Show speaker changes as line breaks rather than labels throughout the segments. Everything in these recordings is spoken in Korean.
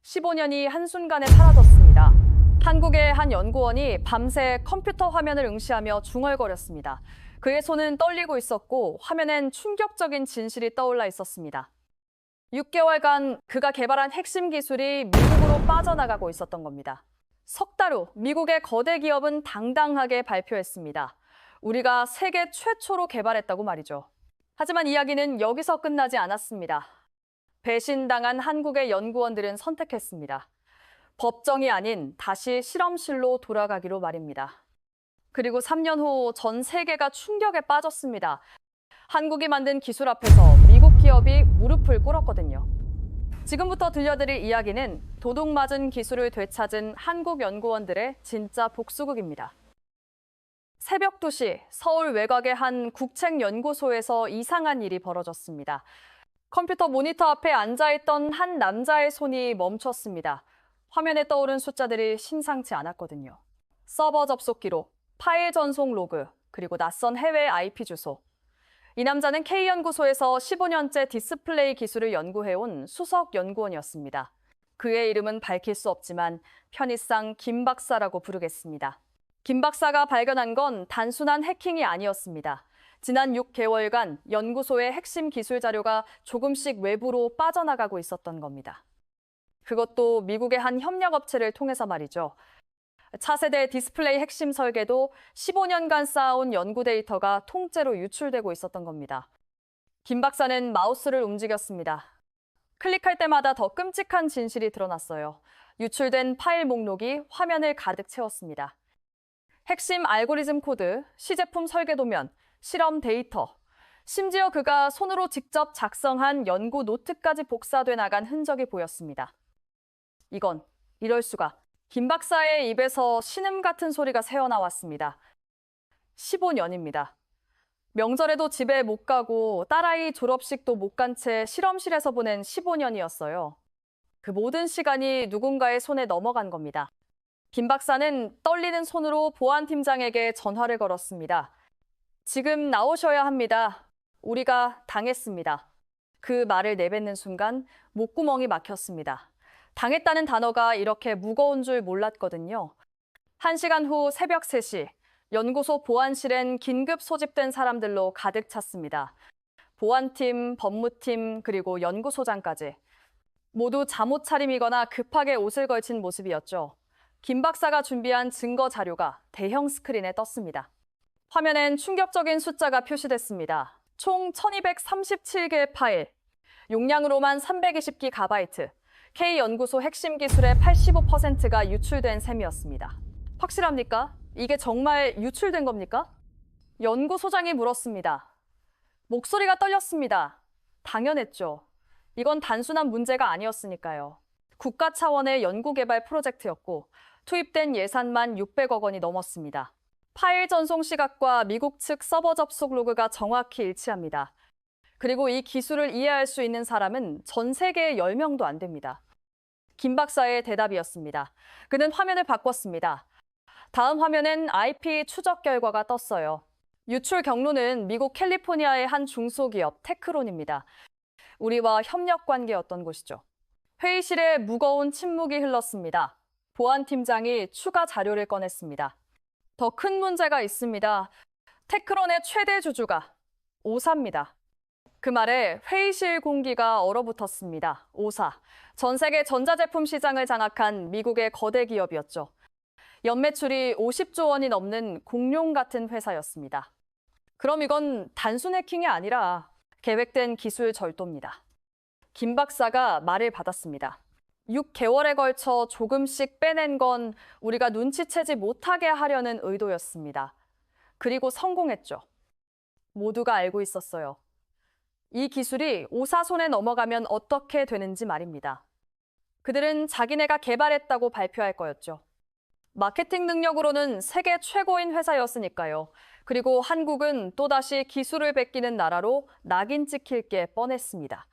15년이 한순간에 사라졌습니다. 한국의 한 연구원이 밤새 컴퓨터 화면을 응시하며 중얼거렸습니다. 그의 손은 떨리고 있었고 화면엔 충격적인 진실이 떠올라 있었습니다. 6개월간 그가 개발한 핵심 기술이 미국으로 빠져나가고 있었던 겁니다. 석 달 후 미국의 거대 기업은 당당하게 발표했습니다. 우리가 세계 최초로 개발했다고 말이죠. 하지만 이야기는 여기서 끝나지 않았습니다. 배신당한 한국의 연구원들은 선택했습니다. 법정이 아닌 다시 실험실로 돌아가기로 말입니다. 그리고 3년 후 전 세계가 충격에 빠졌습니다. 한국이 만든 기술 앞에서 미국 기업이 무릎을 꿇었거든요. 지금부터 들려드릴 이야기는 도둑맞은 기술을 되찾은 한국 연구원들의 진짜 복수극입니다. 새벽 2시 서울 외곽의 한 국책연구소에서 이상한 일이 벌어졌습니다. 컴퓨터 모니터 앞에 앉아있던 한 남자의 손이 멈췄습니다. 화면에 떠오른 숫자들이 심상치 않았거든요. 서버 접속 기록, 파일 전송 로그, 그리고 낯선 해외 IP 주소. 이 남자는 K연구소에서 15년째 디스플레이 기술을 연구해온 수석 연구원이었습니다. 그의 이름은 밝힐 수 없지만 편의상 김 박사라고 부르겠습니다. 김 박사가 발견한 건 단순한 해킹이 아니었습니다. 지난 6개월간 연구소의 핵심 기술 자료가 조금씩 외부로 빠져나가고 있었던 겁니다. 그것도 미국의 한 협력업체를 통해서 말이죠. 차세대 디스플레이 핵심 설계도 15년간 쌓아온 연구 데이터가 통째로 유출되고 있었던 겁니다. 김 박사는 마우스를 움직였습니다. 클릭할 때마다 더 끔찍한 진실이 드러났어요. 유출된 파일 목록이 화면을 가득 채웠습니다. 핵심 알고리즘 코드, 시제품 설계 도면, 실험 데이터, 심지어 그가 손으로 직접 작성한 연구 노트까지 복사돼 나간 흔적이 보였습니다. 이럴 수가. 김 박사의 입에서 신음 같은 소리가 새어나왔습니다. 15년입니다. 명절에도 집에 못 가고 딸아이 졸업식도 못 간 채 실험실에서 보낸 15년이었어요. 그 모든 시간이 누군가의 손에 넘어간 겁니다. 김 박사는 떨리는 손으로 보안팀장에게 전화를 걸었습니다. 지금 나오셔야 합니다. 우리가 당했습니다. 그 말을 내뱉는 순간 목구멍이 막혔습니다. 당했다는 단어가 이렇게 무거운 줄 몰랐거든요. 1시간 후 새벽 3시, 연구소 보안실엔 긴급 소집된 사람들로 가득 찼습니다. 보안팀, 법무팀, 그리고 연구소장까지. 모두 잠옷 차림이거나 급하게 옷을 걸친 모습이었죠. 김 박사가 준비한 증거 자료가 대형 스크린에 떴습니다. 화면엔 충격적인 숫자가 표시됐습니다. 총 1237개의 파일, 용량으로만 320GB, K연구소 핵심 기술의 85%가 유출된 셈이었습니다. 확실합니까? 이게 정말 유출된 겁니까? 연구소장이 물었습니다. 목소리가 떨렸습니다. 당연했죠. 이건 단순한 문제가 아니었으니까요. 국가 차원의 연구개발 프로젝트였고 투입된 예산만 600억 원이 넘었습니다. 파일 전송 시각과 미국 측 서버 접속 로그가 정확히 일치합니다. 그리고 이 기술을 이해할 수 있는 사람은 전 세계에 10명도 안 됩니다. 김 박사의 대답이었습니다. 그는 화면을 바꿨습니다. 다음 화면엔 IP 추적 결과가 떴어요. 유출 경로는 미국 캘리포니아의 한 중소기업 테크론입니다. 우리와 협력 관계였던 곳이죠. 회의실에 무거운 침묵이 흘렀습니다. 보안팀장이 추가 자료를 꺼냈습니다. 더 큰 문제가 있습니다. 테크론의 최대 주주가 오사입니다. 그 말에 회의실 공기가 얼어붙었습니다. 오사. 전 세계 전자제품 시장을 장악한 미국의 거대 기업이었죠. 연매출이 50조 원이 넘는 공룡 같은 회사였습니다. 그럼 이건 단순 해킹이 아니라 계획된 기술 절도입니다. 김 박사가 말을 받았습니다. 6개월에 걸쳐 조금씩 빼낸 건 우리가 눈치채지 못하게 하려는 의도였습니다. 그리고 성공했죠. 모두가 알고 있었어요. 이 기술이 오사 손에 넘어가면 어떻게 되는지 말입니다. 그들은 자기네가 개발했다고 발표할 거였죠. 마케팅 능력으로는 세계 최고인 회사였으니까요. 그리고 한국은 또다시 기술을 베끼는 나라로 낙인 찍힐 게 뻔했습니다.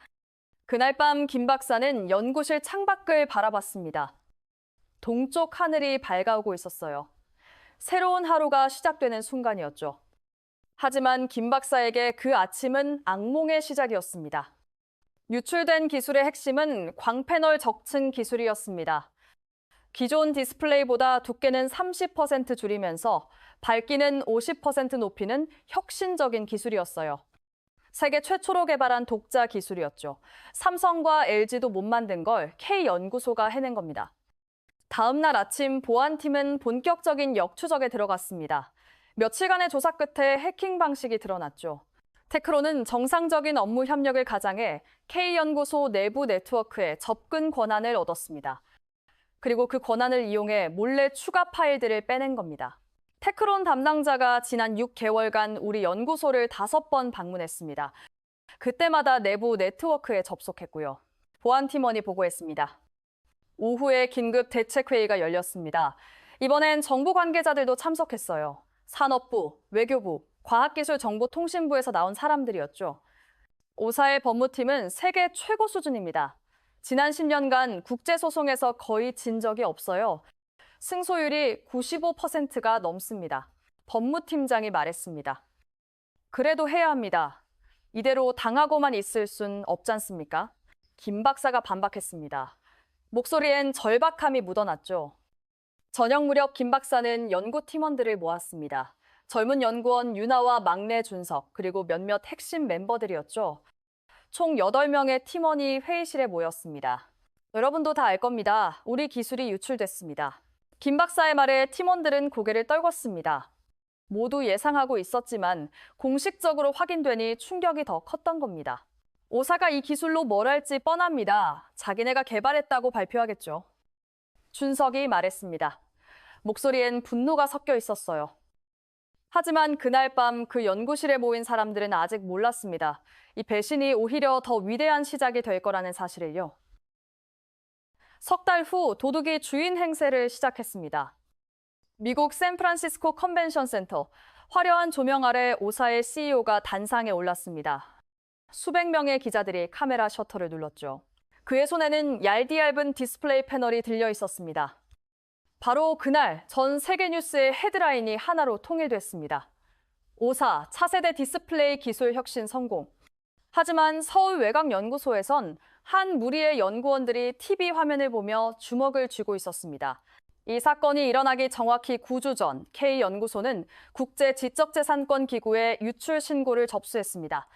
그날 밤 김 박사는 연구실 창밖을 바라봤습니다. 동쪽 하늘이 밝아오고 있었어요. 새로운 하루가 시작되는 순간이었죠. 하지만 김 박사에게 그 아침은 악몽의 시작이었습니다. 유출된 기술의 핵심은 광패널 적층 기술이었습니다. 기존 디스플레이보다 두께는 30% 줄이면서 밝기는 50% 높이는 혁신적인 기술이었어요. 세계 최초로 개발한 독자 기술이었죠. 삼성과 LG도 못 만든 걸 K연구소가 해낸 겁니다. 다음 날 아침 보안팀은 본격적인 역추적에 들어갔습니다. 며칠간의 조사 끝에 해킹 방식이 드러났죠. 테크론은 정상적인 업무 협력을 가장해 K연구소 내부 네트워크에 접근 권한을 얻었습니다. 그리고 그 권한을 이용해 몰래 추가 파일들을 빼낸 겁니다. 테크론 담당자가 지난 6개월간 우리 연구소를 5번 방문했습니다. 그때마다 내부 네트워크에 접속했고요. 보안팀원이 보고했습니다. 오후에 긴급 대책회의가 열렸습니다. 이번엔 정부 관계자들도 참석했어요. 산업부, 외교부, 과학기술정보통신부에서 나온 사람들이었죠. 오사의 법무팀은 세계 최고 수준입니다. 지난 10년간 국제소송에서 거의 진 적이 없어요. 승소율이 95%가 넘습니다. 법무팀장이 말했습니다. 그래도 해야 합니다. 이대로 당하고만 있을 순 없지 않습니까? 김 박사가 반박했습니다. 목소리엔 절박함이 묻어났죠. 저녁 무렵 김 박사는 연구팀원들을 모았습니다. 젊은 연구원 유나와 막내 준석, 그리고 몇몇 핵심 멤버들이었죠. 총 8명의 팀원이 회의실에 모였습니다. 여러분도 다 알 겁니다. 우리 기술이 유출됐습니다. 김 박사의 말에 팀원들은 고개를 떨궜습니다. 모두 예상하고 있었지만 공식적으로 확인되니 충격이 더 컸던 겁니다. 오사가 이 기술로 뭘 할지 뻔합니다. 자기네가 개발했다고 발표하겠죠. 준석이 말했습니다. 목소리엔 분노가 섞여 있었어요. 하지만 그날 밤 그 연구실에 모인 사람들은 아직 몰랐습니다. 이 배신이 오히려 더 위대한 시작이 될 거라는 사실을요. 석 달 후 도둑이 주인 행세를 시작했습니다. 미국 샌프란시스코 컨벤션 센터, 화려한 조명 아래 오사의 CEO가 단상에 올랐습니다. 수백 명의 기자들이 카메라 셔터를 눌렀죠. 그의 손에는 얇디얇은 디스플레이 패널이 들려 있었습니다. 바로 그날 전 세계 뉴스의 헤드라인이 하나로 통일됐습니다. 오사 차세대 디스플레이 기술 혁신 성공. 하지만 서울외곽연구소에선 한 무리의 연구원들이 TV 화면을 보며 주먹을 쥐고 있었습니다. 이 사건이 일어나기 정확히 9주 전 K연구소는 국제지적재산권 기구에 유출 신고를 접수했습니다.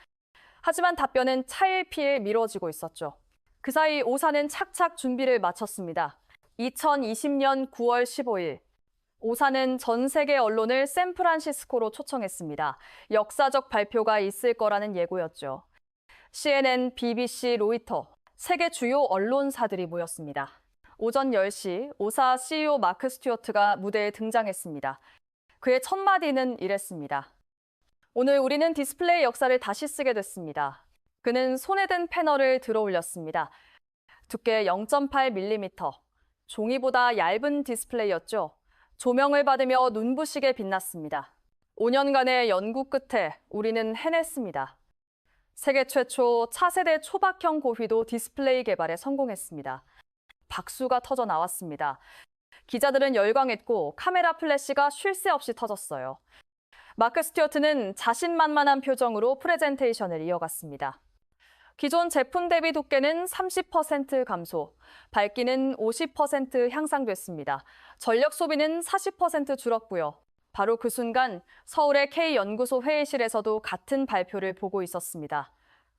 하지만 답변은 차일피일 미뤄지고 있었죠. 그 사이 오사는 착착 준비를 마쳤습니다. 2020년 9월 15일, 오사는 전 세계 언론을 샌프란시스코로 초청했습니다. 역사적 발표가 있을 거라는 예고였죠. CNN, BBC, 로이터, 세계 주요 언론사들이 모였습니다. 오전 10시, 오사 CEO 마크 스튜어트가 무대에 등장했습니다. 그의 첫 마디는 이랬습니다. 오늘 우리는 디스플레이 역사를 다시 쓰게 됐습니다. 그는 손에 든 패널을 들어 올렸습니다. 두께 0.8mm, 종이보다 얇은 디스플레이였죠. 조명을 받으며 눈부시게 빛났습니다. 5년간의 연구 끝에 우리는 해냈습니다. 세계 최초 차세대 초박형 고휘도 디스플레이 개발에 성공했습니다. 박수가 터져 나왔습니다. 기자들은 열광했고 카메라 플래시가 쉴 새 없이 터졌어요. 마크 스튜어트는 자신만만한 표정으로 프레젠테이션을 이어갔습니다. 기존 제품 대비 두께는 30% 감소, 밝기는 50% 향상됐습니다. 전력 소비는 40% 줄었고요. 바로 그 순간 서울의 K연구소 회의실에서도 같은 발표를 보고 있었습니다.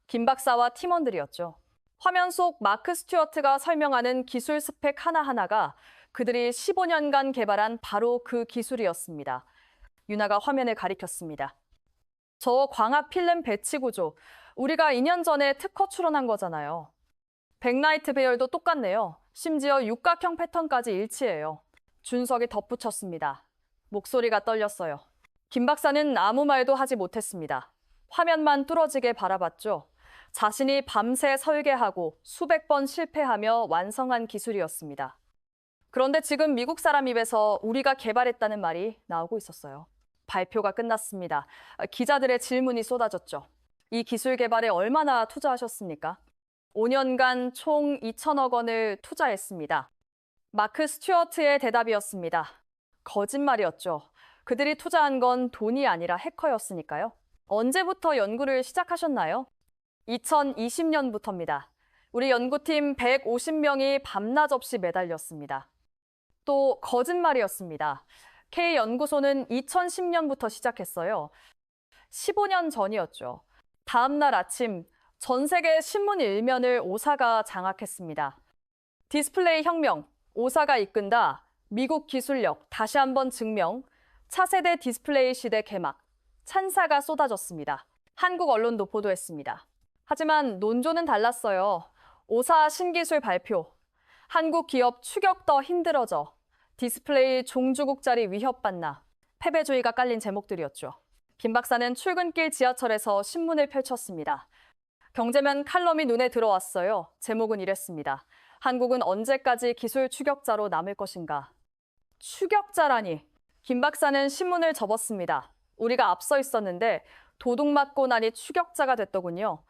김 박사와 팀원들이었죠. 화면 속 마크 스튜어트가 설명하는 기술 스펙 하나하나가 그들이 15년간 개발한 바로 그 기술이었습니다. 유나가 화면을 가리켰습니다. 저 광합 필름 배치 구조, 우리가 2년 전에 특허 출원한 거잖아요. 백라이트 배열도 똑같네요. 심지어 육각형 패턴까지 일치해요. 준석이 덧붙였습니다. 목소리가 떨렸어요. 김 박사는 아무 말도 하지 못했습니다. 화면만 뚫어지게 바라봤죠. 자신이 밤새 설계하고 수백 번 실패하며 완성한 기술이었습니다. 그런데 지금 미국 사람 입에서 우리가 개발했다는 말이 나오고 있었어요. 발표가 끝났습니다. 기자들의 질문이 쏟아졌죠. 이 기술 개발에 얼마나 투자하셨습니까? 5년간 총 2천억 원을 투자했습니다. 마크 스튜어트의 대답이었습니다. 거짓말이었죠. 그들이 투자한 건 돈이 아니라 해커였으니까요. 언제부터 연구를 시작하셨나요? 2020년부터입니다. 우리 연구팀 150명이 밤낮 없이 매달렸습니다. 또 거짓말이었습니다. K연구소는 2010년부터 시작했어요. 15년 전이었죠. 다음 날 아침 전 세계 신문 일면을 오사가 장악했습니다. 디스플레이 혁명, 오사가 이끈다. 미국 기술력 다시 한번 증명. 차세대 디스플레이 시대 개막. 찬사가 쏟아졌습니다. 한국 언론도 보도했습니다. 하지만 논조는 달랐어요. 오사 신기술 발표. 한국 기업 추격 더 힘들어져. 디스플레이 종주국 자리 위협받나. 패배주의가 깔린 제목들이었죠. 김 박사는 출근길 지하철에서 신문을 펼쳤습니다. 경제면 칼럼이 눈에 들어왔어요. 제목은 이랬습니다. 한국은 언제까지 기술 추격자로 남을 것인가? 추격자라니. 김 박사는 신문을 접었습니다. 우리가 앞서 있었는데 도둑 맞고 나니 추격자가 됐더군요.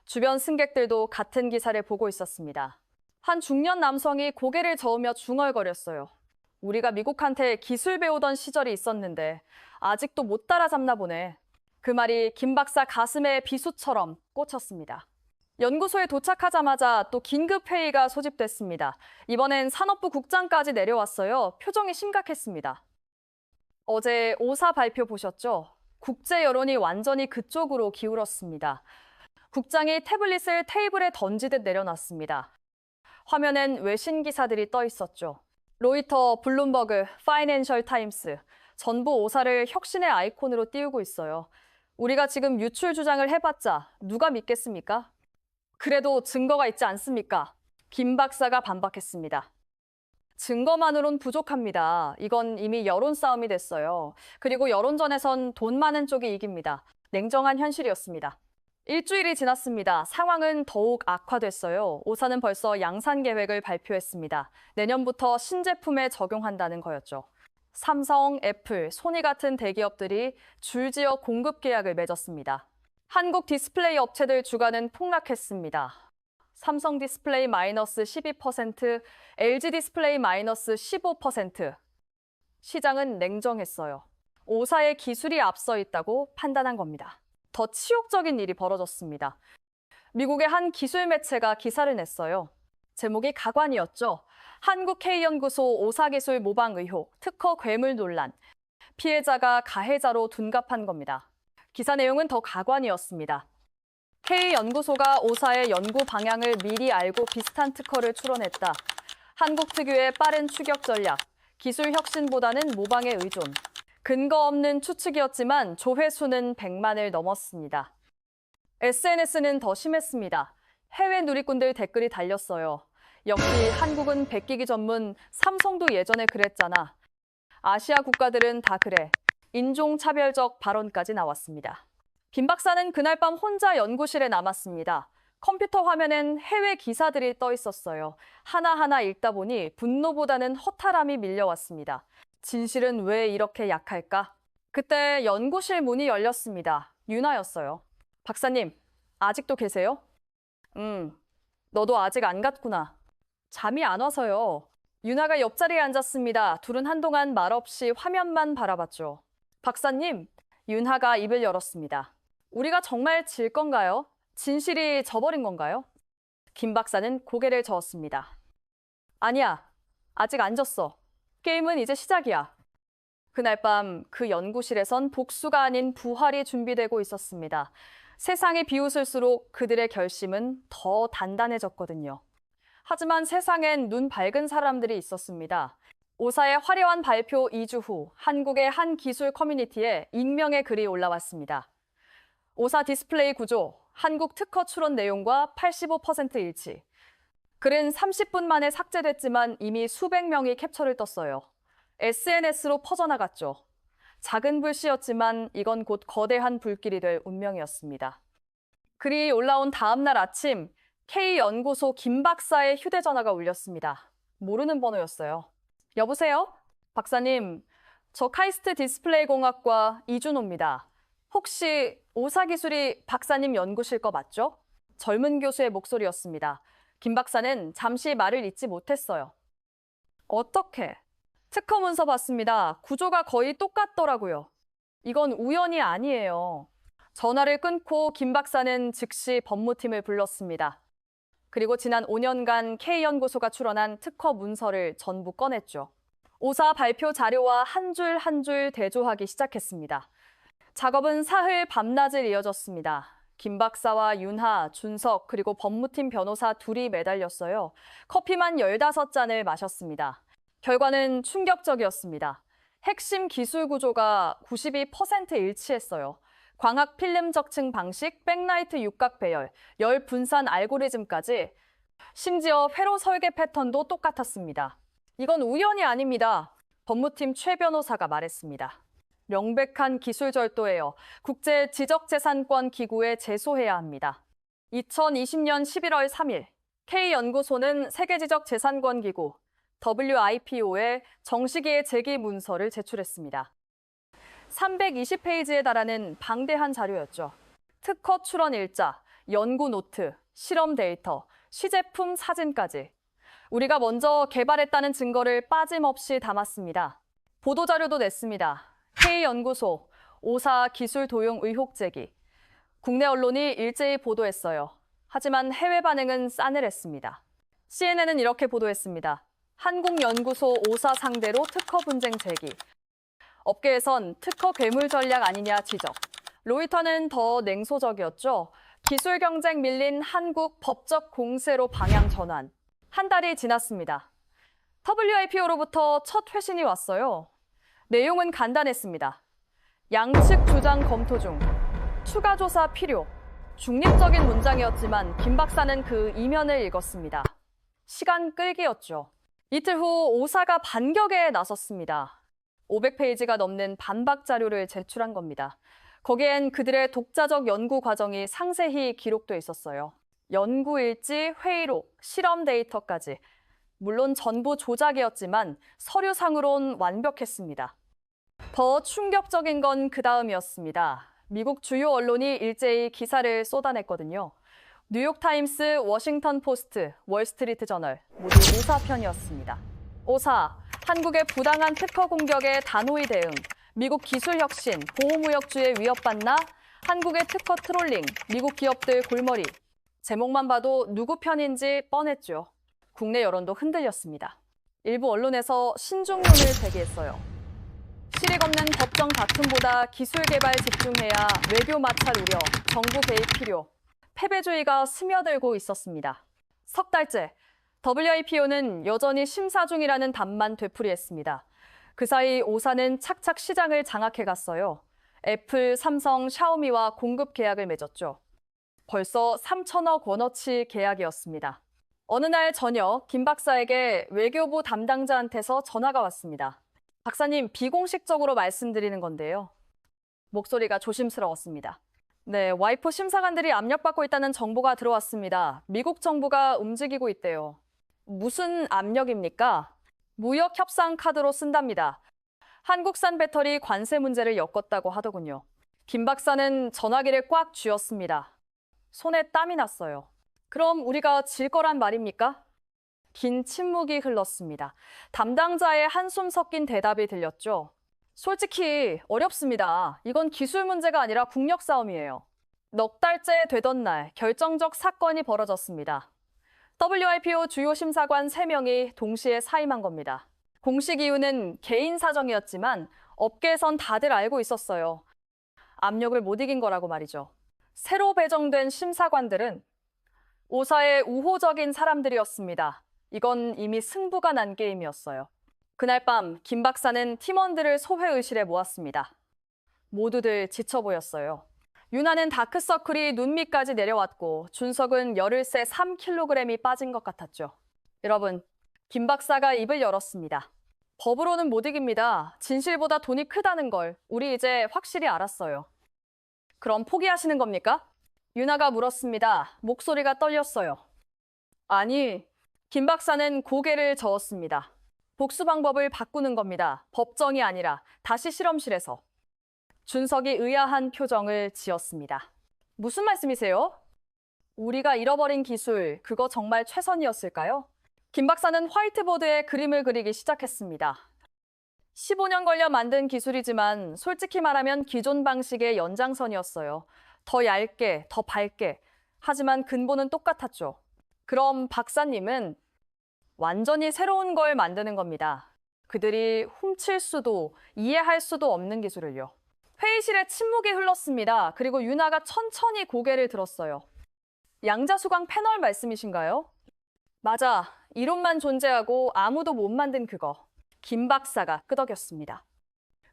주변 승객들도 같은 기사를 보고 있었습니다. 한 중년 남성이 고개를 저으며 중얼거렸어요. 우리가 미국한테 기술 배우던 시절이 있었는데 아직도 못 따라잡나 보네. 그 말이 김 박사 가슴에 비수처럼 꽂혔습니다. 연구소에 도착하자마자 또 긴급회의가 소집됐습니다. 이번엔 산업부 국장까지 내려왔어요. 표정이 심각했습니다. 어제 오사 발표 보셨죠? 국제 여론이 완전히 그쪽으로 기울었습니다. 국장이 태블릿을 테이블에 던지듯 내려놨습니다. 화면엔 외신 기사들이 떠 있었죠. 로이터, 블룸버그, 파이낸셜 타임스, 전부 오사를 혁신의 아이콘으로 띄우고 있어요. 우리가 지금 유출 주장을 해봤자 누가 믿겠습니까? 그래도 증거가 있지 않습니까? 김 박사가 반박했습니다. 증거만으론 부족합니다. 이건 이미 여론 싸움이 됐어요. 그리고 여론전에선 돈 많은 쪽이 이깁니다. 냉정한 현실이었습니다. 일주일이 지났습니다. 상황은 더욱 악화됐어요. 오사는 벌써 양산 계획을 발표했습니다. 내년부터 신제품에 적용한다는 거였죠. 삼성, 애플, 소니 같은 대기업들이 줄지어 공급 계약을 맺었습니다. 한국 디스플레이 업체들 주가는 폭락했습니다. 삼성 디스플레이 마이너스 12%, LG 디스플레이 마이너스 15%. 시장은 냉정했어요. 오사의 기술이 앞서 있다고 판단한 겁니다. 더 치욕적인 일이 벌어졌습니다. 미국의 한 기술 매체가 기사를 냈어요. 제목이 가관이었죠. 한국 K연구소 오사기술 모방 의혹, 특허 괴물 논란. 피해자가 가해자로 둔갑한 겁니다. 기사 내용은 더 가관이었습니다. K연구소가 오사의 연구 방향을 미리 알고 비슷한 특허를 추론했다. 한국 특유의 빠른 추격 전략, 기술 혁신보다는 모방에 의존. 근거 없는 추측이었지만 조회수는 100만을 넘었습니다. SNS는 더 심했습니다. 해외 누리꾼들 댓글이 달렸어요. 역시 한국은 베끼기 전문, 삼성도 예전에 그랬잖아. 아시아 국가들은 다 그래. 인종차별적 발언까지 나왔습니다. 김 박사는 그날 밤 혼자 연구실에 남았습니다. 컴퓨터 화면엔 해외 기사들이 떠 있었어요. 하나하나 읽다 보니 분노보다는 허탈함이 밀려왔습니다. 진실은 왜 이렇게 약할까? 그때 연구실 문이 열렸습니다. 윤아였어요. 박사님, 아직도 계세요? 너도 아직 안 갔구나. 잠이 안 와서요. 윤아가 옆자리에 앉았습니다. 둘은 한동안 말없이 화면만 바라봤죠. 박사님, 윤하가 입을 열었습니다. 우리가 정말 질 건가요? 진실이 져버린 건가요? 김 박사는 고개를 저었습니다. 아니야, 아직 안 졌어. 게임은 이제 시작이야. 그날 밤 그 연구실에선 복수가 아닌 부활이 준비되고 있었습니다. 세상이 비웃을수록 그들의 결심은 더 단단해졌거든요. 하지만 세상엔 눈 밝은 사람들이 있었습니다. 오사의 화려한 발표 2주 후 한국의 한 기술 커뮤니티에 익명의 글이 올라왔습니다. 오사 디스플레이 구조, 한국 특허 추론 내용과 85% 일치. 글은 30분 만에 삭제됐지만 이미 수백 명이 캡처를 떴어요. SNS로 퍼져나갔죠. 작은 불씨였지만 이건 곧 거대한 불길이 될 운명이었습니다. 글이 올라온 다음 날 아침 K연구소 김 박사의 휴대전화가 울렸습니다. 모르는 번호였어요. 여보세요? 박사님, 저 카이스트 디스플레이 공학과 이준호입니다. 혹시 오사기술이 박사님 연구실 거 맞죠? 젊은 교수의 목소리였습니다. 김 박사는 잠시 말을 잇지 못했어요. 어떻게? 특허 문서 봤습니다. 구조가 거의 똑같더라고요. 이건 우연이 아니에요. 전화를 끊고 김 박사는 즉시 법무팀을 불렀습니다. 그리고 지난 5년간 K연구소가 출원한 특허 문서를 전부 꺼냈죠. 오사 발표 자료와 한 줄 한 줄 대조하기 시작했습니다. 작업은 사흘 밤낮을 이어졌습니다. 김 박사와 윤하, 준석, 그리고 법무팀 변호사 둘이 매달렸어요. 커피만 15잔을 마셨습니다. 결과는 충격적이었습니다. 핵심 기술 구조가 92% 일치했어요. 광학 필름 적층 방식, 백라이트 육각 배열, 열 분산 알고리즘까지, 심지어 회로 설계 패턴도 똑같았습니다. 이건 우연이 아닙니다. 법무팀 최 변호사가 말했습니다. 명백한 기술 절도예요. 국제지적재산권 기구에 제소해야 합니다. 2020년 11월 3일, K연구소는 세계지적재산권 기구 WIPO에 정식의 제기 문서를 제출했습니다. 320페이지에 달하는 방대한 자료였죠. 특허 출원 일자, 연구 노트, 실험 데이터, 시제품 사진까지. 우리가 먼저 개발했다는 증거를 빠짐없이 담았습니다. 보도자료도 냈습니다. K연구소, 오사 기술 도용 의혹 제기. 국내 언론이 일제히 보도했어요. 하지만 해외 반응은 싸늘했습니다. CNN은 이렇게 보도했습니다. 한국연구소 오사 상대로 특허 분쟁 제기. 업계에선 특허 괴물 전략 아니냐 지적. 로이터는 더 냉소적이었죠. 기술 경쟁 밀린 한국 법적 공세로 방향 전환. 한 달이 지났습니다. WIPO로부터 첫 회신이 왔어요. 내용은 간단했습니다. 양측 주장 검토 중, 추가 조사 필요. 중립적인 문장이었지만 김 박사는 그 이면을 읽었습니다. 시간 끌기였죠. 이틀 후 오사가 반격에 나섰습니다. 500페이지가 넘는 반박 자료를 제출한 겁니다. 거기엔 그들의 독자적 연구 과정이 상세히 기록돼 있었어요. 연구 일지, 회의록, 실험 데이터까지. 물론 전부 조작이었지만 서류상으론 완벽했습니다. 더 충격적인 건 그 다음이었습니다. 미국 주요 언론이 일제히 기사를 쏟아냈거든요. 뉴욕타임스, 워싱턴 포스트, 월스트리트 저널 모두 오사 편이었습니다. 오사, 한국의 부당한 특허 공격에 단호히 대응, 미국 기술 혁신, 보호무역주에 위협받나, 한국의 특허 트롤링, 미국 기업들 골머리. 제목만 봐도 누구 편인지 뻔했죠. 국내 여론도 흔들렸습니다. 일부 언론에서 신중론을 제기했어요. 실익 없는 법정 다툼보다 기술 개발 집중해야 외교 마찰 우려, 정부 개입 필요. 패배주의가 스며들고 있었습니다. 석 달째, WIPO는 여전히 심사 중이라는 답만 되풀이했습니다. 그 사이 오사는 착착 시장을 장악해갔어요. 애플, 삼성, 샤오미와 공급 계약을 맺었죠. 벌써 3천억 원어치 계약이었습니다. 어느 날 저녁 김 박사에게 외교부 담당자한테서 전화가 왔습니다. 박사님, 비공식적으로 말씀드리는 건데요. 목소리가 조심스러웠습니다. 네, 와이포 심사관들이 압력받고 있다는 정보가 들어왔습니다. 미국 정부가 움직이고 있대요. 무슨 압력입니까? 무역 협상 카드로 쓴답니다. 한국산 배터리 관세 문제를 엮었다고 하더군요. 김 박사는 전화기를 꽉 쥐었습니다. 손에 땀이 났어요. 그럼 우리가 질 거란 말입니까? 긴 침묵이 흘렀습니다. 담당자의 한숨 섞인 대답이 들렸죠. 솔직히 어렵습니다. 이건 기술 문제가 아니라 국력 싸움이에요. 넉 달째 되던 날 결정적 사건이 벌어졌습니다. WIPO 주요 심사관 3명이 동시에 사임한 겁니다. 공식 이유는 개인 사정이었지만 업계에선 다들 알고 있었어요. 압력을 못 이긴 거라고 말이죠. 새로 배정된 심사관들은 오사의 우호적인 사람들이었습니다. 이건 이미 승부가 난 게임이었어요. 그날 밤 김 박사는 팀원들을 소회의실에 모았습니다. 모두들 지쳐 보였어요. 윤하는 다크서클이 눈 밑까지 내려왔고 준석은 열흘새 3kg이 빠진 것 같았죠. 여러분, 김 박사가 입을 열었습니다. 법으로는 못 이깁니다. 진실보다 돈이 크다는 걸 우리 이제 확실히 알았어요. 그럼 포기하시는 겁니까? 윤하가 물었습니다. 목소리가 떨렸어요. 아니, 김 박사는 고개를 저었습니다. 복수 방법을 바꾸는 겁니다. 법정이 아니라 다시 실험실에서. 준석이 의아한 표정을 지었습니다. 무슨 말씀이세요? 우리가 잃어버린 기술, 그거 정말 최선이었을까요? 김 박사는 화이트보드에 그림을 그리기 시작했습니다. 15년 걸려 만든 기술이지만 솔직히 말하면 기존 방식의 연장선이었어요. 더 얇게, 더 밝게. 하지만 근본은 똑같았죠. 그럼 박사님은 완전히 새로운 걸 만드는 겁니다. 그들이 훔칠 수도 이해할 수도 없는 기술을요. 회의실에 침묵이 흘렀습니다. 그리고 유나가 천천히 고개를 들었어요. 양자수광 패널 말씀이신가요? 맞아. 이론만 존재하고 아무도 못 만든 그거. 김 박사가 끄덕였습니다.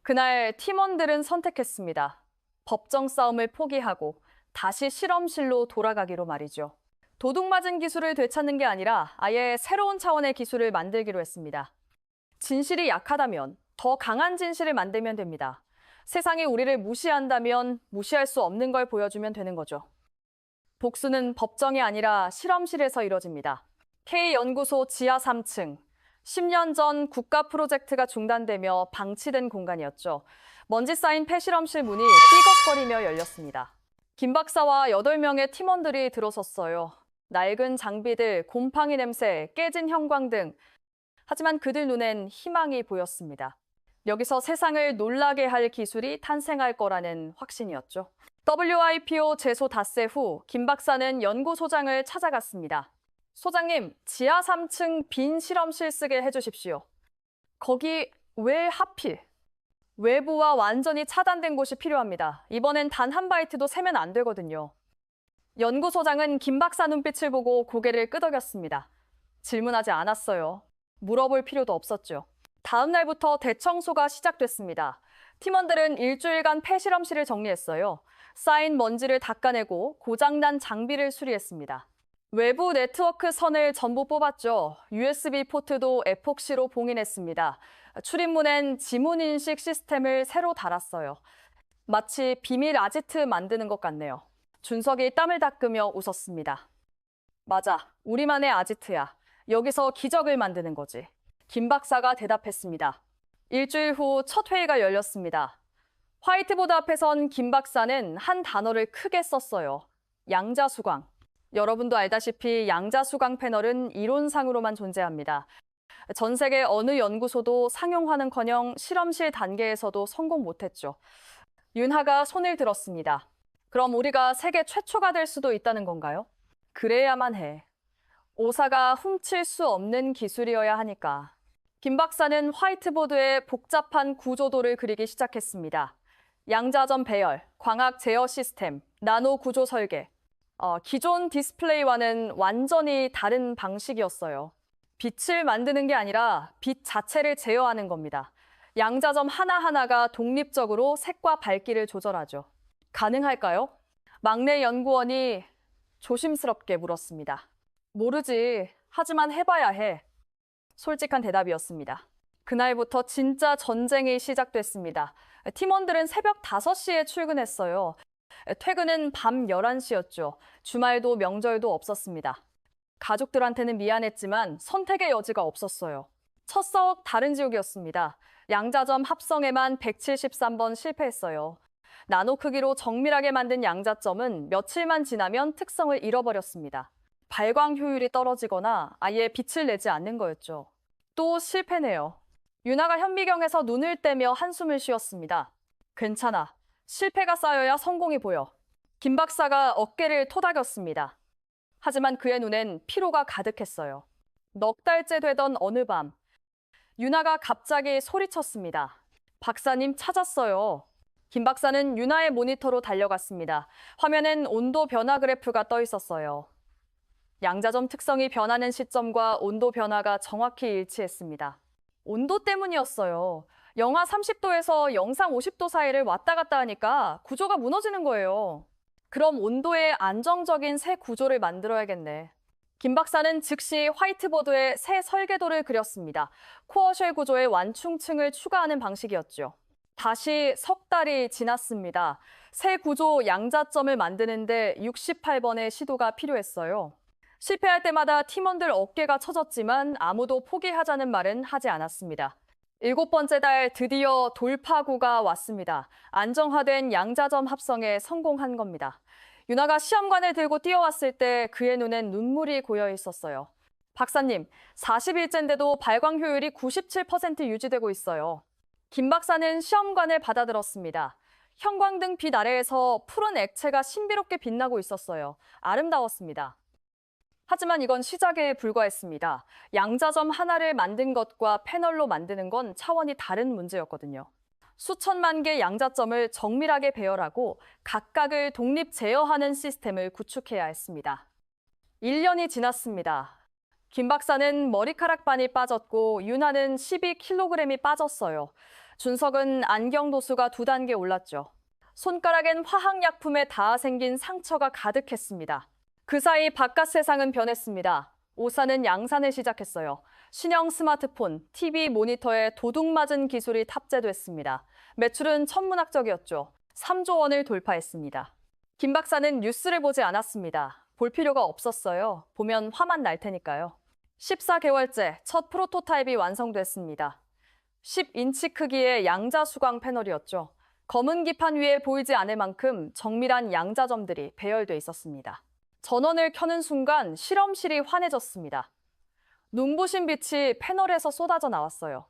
그날 팀원들은 선택했습니다. 법정 싸움을 포기하고 다시 실험실로 돌아가기로 말이죠. 도둑맞은 기술을 되찾는 게 아니라 아예 새로운 차원의 기술을 만들기로 했습니다. 진실이 약하다면 더 강한 진실을 만들면 됩니다. 세상이 우리를 무시한다면 무시할 수 없는 걸 보여주면 되는 거죠. 복수는 법정이 아니라 실험실에서 이뤄집니다. K연구소 지하 3층. 10년 전 국가 프로젝트가 중단되며 방치된 공간이었죠. 먼지 쌓인 폐실험실 문이 삐걱거리며 열렸습니다. 김 박사와 8명의 팀원들이 들어섰어요. 낡은 장비들, 곰팡이 냄새, 깨진 형광등. 하지만 그들 눈엔 희망이 보였습니다. 여기서 세상을 놀라게 할 기술이 탄생할 거라는 확신이었죠. WIPO 제소 닷새 후 김 박사는 연구소장을 찾아갔습니다. 소장님, 지하 3층 빈 실험실 쓰게 해주십시오. 거기 왜 하필? 외부와 완전히 차단된 곳이 필요합니다. 이번엔 단 한 바이트도 세면 안 되거든요. 연구소장은 김 박사 눈빛을 보고 고개를 끄덕였습니다. 질문하지 않았어요. 물어볼 필요도 없었죠. 다음 날부터 대청소가 시작됐습니다. 팀원들은 일주일간 폐실험실을 정리했어요. 쌓인 먼지를 닦아내고 고장난 장비를 수리했습니다. 외부 네트워크 선을 전부 뽑았죠. USB 포트도 에폭시로 봉인했습니다. 출입문엔 지문인식 시스템을 새로 달았어요. 마치 비밀 아지트 만드는 것 같네요. 준석이 땀을 닦으며 웃었습니다. 맞아, 우리만의 아지트야. 여기서 기적을 만드는 거지. 김 박사가 대답했습니다. 일주일 후 첫 회의가 열렸습니다. 화이트보드 앞에선 김 박사는 한 단어를 크게 썼어요. 양자수광. 여러분도 알다시피 양자수광 패널은 이론상으로만 존재합니다. 전 세계 어느 연구소도 상용화는커녕 실험실 단계에서도 성공 못했죠. 윤하가 손을 들었습니다. 그럼 우리가 세계 최초가 될 수도 있다는 건가요? 그래야만 해. 오사가 훔칠 수 없는 기술이어야 하니까. 김 박사는 화이트보드에 복잡한 구조도를 그리기 시작했습니다. 양자점 배열, 광학 제어 시스템, 나노 구조 설계. 기존 디스플레이와는 완전히 다른 방식이었어요. 빛을 만드는 게 아니라 빛 자체를 제어하는 겁니다. 양자점 하나하나가 독립적으로 색과 밝기를 조절하죠. 가능할까요? 막내 연구원이 조심스럽게 물었습니다. 모르지. 하지만 해봐야 해. 솔직한 대답이었습니다. 그날부터 진짜 전쟁이 시작됐습니다. 팀원들은 새벽 5시에 출근했어요. 퇴근은 밤 11시였죠. 주말도 명절도 없었습니다. 가족들한테는 미안했지만 선택의 여지가 없었어요. 첫 사업 다른 지역이었습니다. 양자점 합성에만 173번 실패했어요. 나노 크기로 정밀하게 만든 양자점은 며칠만 지나면 특성을 잃어버렸습니다. 발광 효율이 떨어지거나 아예 빛을 내지 않는 거였죠. 또 실패네요. 유나가 현미경에서 눈을 떼며 한숨을 쉬었습니다. 괜찮아. 실패가 쌓여야 성공이 보여. 김 박사가 어깨를 토닥였습니다. 하지만 그의 눈엔 피로가 가득했어요. 넉 달째 되던 어느 밤, 유나가 갑자기 소리쳤습니다. 박사님 찾았어요. 김 박사는 유나의 모니터로 달려갔습니다. 화면엔 온도 변화 그래프가 떠 있었어요. 양자점 특성이 변하는 시점과 온도 변화가 정확히 일치했습니다. 온도 때문이었어요. 영하 30도에서 영상 50도 사이를 왔다 갔다 하니까 구조가 무너지는 거예요. 그럼 온도의 안정적인 새 구조를 만들어야겠네. 김 박사는 즉시 화이트보드에 새 설계도를 그렸습니다. 코어쉘 구조의 완충층을 추가하는 방식이었죠. 다시 석 달이 지났습니다. 새 구조 양자점을 만드는데 68번의 시도가 필요했어요. 실패할 때마다 팀원들 어깨가 처졌지만 아무도 포기하자는 말은 하지 않았습니다. 7번째 달 드디어 돌파구가 왔습니다. 안정화된 양자점 합성에 성공한 겁니다. 유나가 시험관을 들고 뛰어왔을 때 그의 눈엔 눈물이 고여 있었어요. 박사님, 40일째인데도 발광 효율이 97% 유지되고 있어요. 김 박사는 시험관을 받아들었습니다. 형광등 빛 아래에서 푸른 액체가 신비롭게 빛나고 있었어요. 아름다웠습니다. 하지만 이건 시작에 불과했습니다. 양자점 하나를 만든 것과 패널로 만드는 건 차원이 다른 문제였거든요. 수천만 개 양자점을 정밀하게 배열하고 각각을 독립 제어하는 시스템을 구축해야 했습니다. 1년이 지났습니다. 김 박사는 머리카락반이 빠졌고 윤하는 12kg이 빠졌어요. 준석은 안경 도수가 2단계 올랐죠. 손가락엔 화학약품에 닿아 생긴 상처가 가득했습니다. 그 사이 바깥 세상은 변했습니다. 오사는 양산을 시작했어요. 신형 스마트폰, TV 모니터에 도둑맞은 기술이 탑재됐습니다. 매출은 천문학적이었죠. 3조 원을 돌파했습니다. 김 박사는 뉴스를 보지 않았습니다. 볼 필요가 없었어요. 보면 화만 날 테니까요. 14개월째 첫 프로토타입이 완성됐습니다. 10인치 크기의 양자 수광 패널이었죠. 검은 기판 위에 보이지 않을 만큼 정밀한 양자점들이 배열돼 있었습니다. 전원을 켜는 순간 실험실이 환해졌습니다. 눈부신 빛이 패널에서 쏟아져 나왔어요.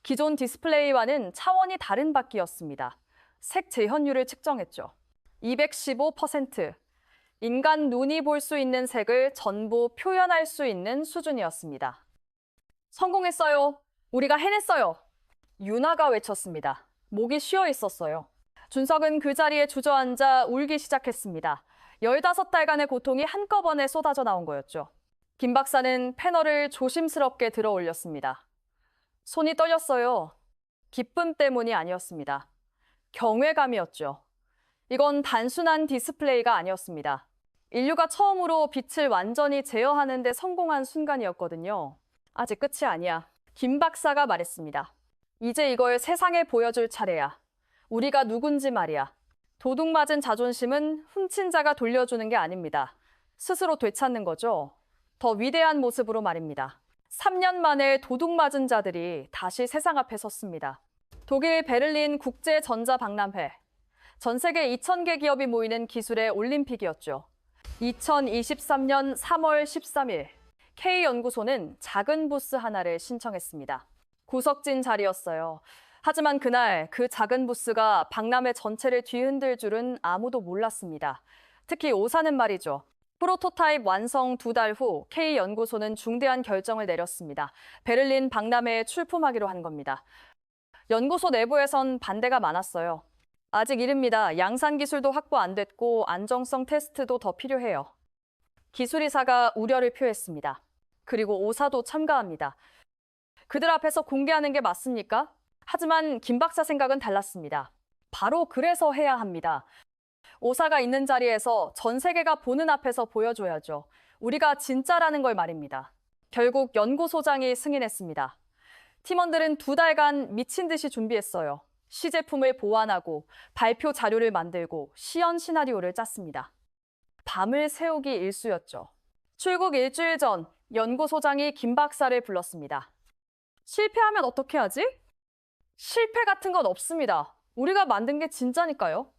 기존 디스플레이와는 차원이 다른 바퀴였습니다. 색 재현율을 측정했죠. 215%. 인간 눈이 볼 수 있는 색을 전부 표현할 수 있는 수준이었습니다. 성공했어요. 우리가 해냈어요. 윤아가 외쳤습니다. 목이 쉬어 있었어요. 준석은 그 자리에 주저앉아 울기 시작했습니다. 15달간의 고통이 한꺼번에 쏟아져 나온 거였죠. 김 박사는 패널을 조심스럽게 들어 올렸습니다. 손이 떨렸어요. 기쁨 때문이 아니었습니다. 경외감이었죠. 이건 단순한 디스플레이가 아니었습니다. 인류가 처음으로 빛을 완전히 제어하는 데 성공한 순간이었거든요. 아직 끝이 아니야. 김 박사가 말했습니다. 이제 이걸 세상에 보여줄 차례야. 우리가 누군지 말이야. 도둑맞은 자존심은 훔친 자가 돌려주는 게 아닙니다. 스스로 되찾는 거죠. 더 위대한 모습으로 말입니다. 3년 만에 도둑맞은 자들이 다시 세상 앞에 섰습니다. 독일 베를린 국제전자박람회. 전 세계 2,000개 기업이 모이는 기술의 올림픽이었죠. 2023년 3월 13일, K연구소는 작은 부스 하나를 신청했습니다. 구석진 자리였어요. 하지만 그날 그 작은 부스가 박람회 전체를 뒤흔들 줄은 아무도 몰랐습니다. 특히 오사는 말이죠. 프로토타입 완성 2달 후 K연구소는 중대한 결정을 내렸습니다. 베를린 박람회에 출품하기로 한 겁니다. 연구소 내부에선 반대가 많았어요. 아직 이릅니다. 양산 기술도 확보 안 됐고 안정성 테스트도 더 필요해요. 기술이사가 우려를 표했습니다. 그리고 오사도 참가합니다. 그들 앞에서 공개하는 게 맞습니까? 하지만 김 박사 생각은 달랐습니다. 바로 그래서 해야 합니다. 오사가 있는 자리에서 전 세계가 보는 앞에서 보여줘야죠. 우리가 진짜라는 걸 말입니다. 결국 연구소장이 승인했습니다. 팀원들은 2달간 미친 듯이 준비했어요. 시제품을 보완하고 발표 자료를 만들고 시연 시나리오를 짰습니다. 밤을 새우기 일쑤였죠. 출국 일주일 전 연구소장이 김 박사를 불렀습니다. 실패하면 어떻게 하지? 실패 같은 건 없습니다. 우리가 만든 게 진짜니까요.